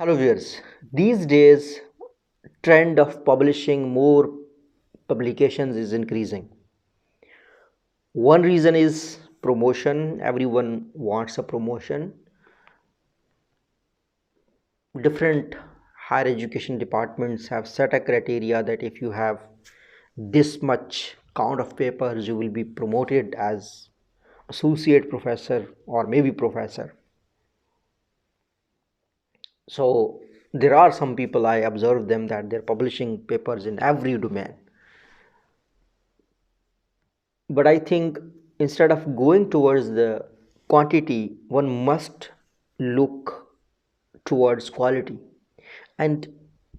Hello viewers. These days, trend of publishing more publications is increasing. One reason is promotion. Everyone wants a promotion. Different higher education departments have set a criteria that if you have this much count of papers, you will be promoted as associate professor or maybe professor. So there are some people I observe them that they're publishing papers in every domain. But I think instead of going towards the quantity, one must look towards quality. And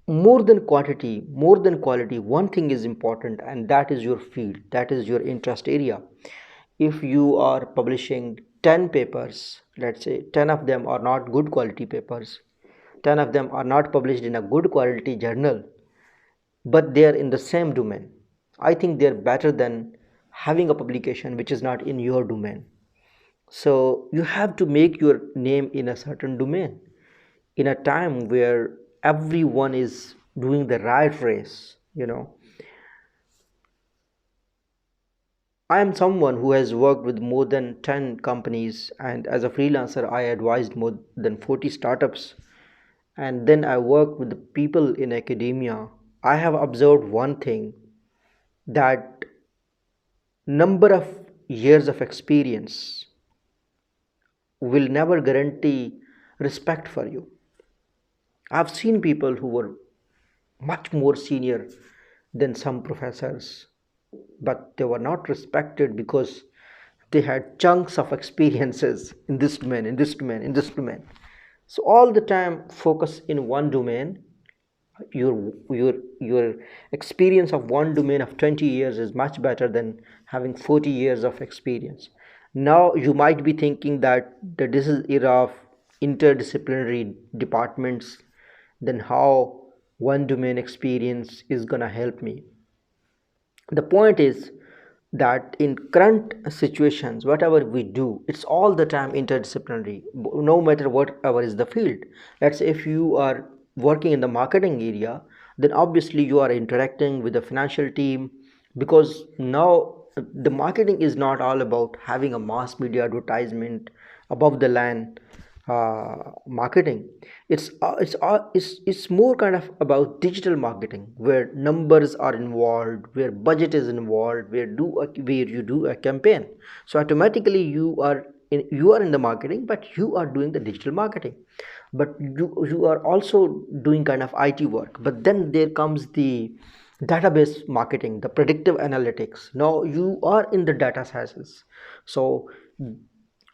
more than quality, one thing is important, and that is your field, that is your interest area. If you are publishing 10 papers, let's say 10 of them are not good quality papers, 10 of them are not published in a good quality journal, but they are in the same domain. I think they're better than having a publication which is not in your domain. So you have to make your name in a certain domain in a time where everyone is doing the right race. I am someone who has worked with more than 10 companies, and as a freelancer I advised more than 40 startups, and then I work with the people in academia. I have observed one thing, that number of years of experience will never guarantee respect for you. I've seen people who were much more senior than some professors, but they were not respected because they had chunks of experiences in this domain, in this domain, in this domain. So all the time focus in one domain. Your experience of one domain of 20 years is much better than having 40 years of experience. Now you might be thinking that this is era of interdisciplinary departments, then how one domain experience is gonna help me. The point is that in current situations, whatever we do, it's all the time interdisciplinary, no matter whatever is the field. Let's say if you are working in the marketing area, then obviously you are interacting with the financial team, because now the marketing is not all about having a mass media advertisement above the line marketing. It's more kind of about digital marketing, where numbers are involved, where budget is involved, where you do a campaign. So automatically you are in the marketing, but you are doing the digital marketing, but you are also doing kind of IT work. But then there comes the database marketing, the predictive analytics. Now you are in the data sciences. So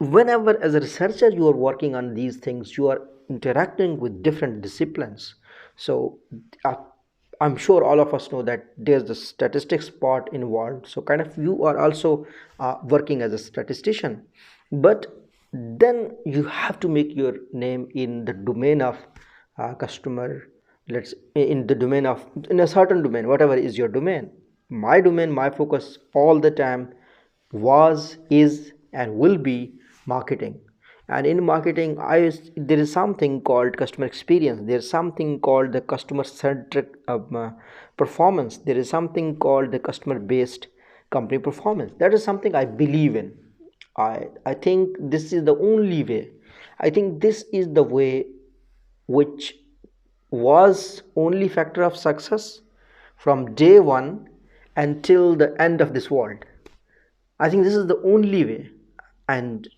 whenever as a researcher you are working on these things, you are interacting with different disciplines. So uh, I'm sure all of us know that there's the statistics part involved, so kind of you are also working as a statistician. But then you have to make your name in the domain of customer, let's in the domain of, in a certain domain, whatever is your domain. My domain, my focus all the time was, is, and will be marketing. And in marketing, there is something called customer experience, there's something called the customer centric performance, there is something called the customer based company performance. That is something I believe in. I think this is the only way. I think this is the way which was only factor of success from day one until the end of this world. I think this is the only way, and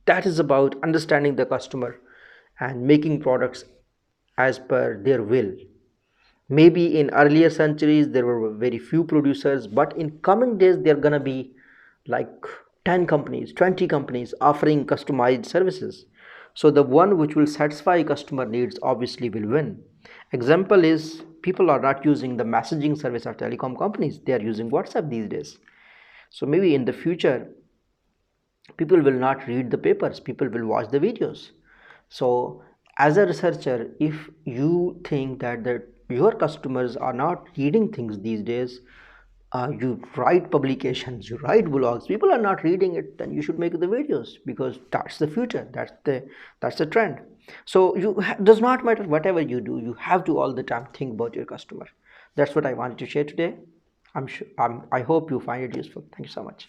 that is about understanding the customer and making products as per their will. Maybe in earlier centuries there were very few producers, but in coming days there are gonna be like 10 companies, 20 companies offering customized services. So the one which will satisfy customer needs obviously will win. Example is, people are not using the messaging service of telecom companies, they are using WhatsApp these days. So maybe in the future people will not read the papers, people will watch the videos. So as a researcher, if you think that your customers are not reading things these days, you write publications, you write blogs, people are not reading it, then you should make the videos, because that's the future, that's the trend. So does not matter whatever you do, you have to all the time think about your customer. That's what I wanted to share today. I hope you find it useful. Thank you so much.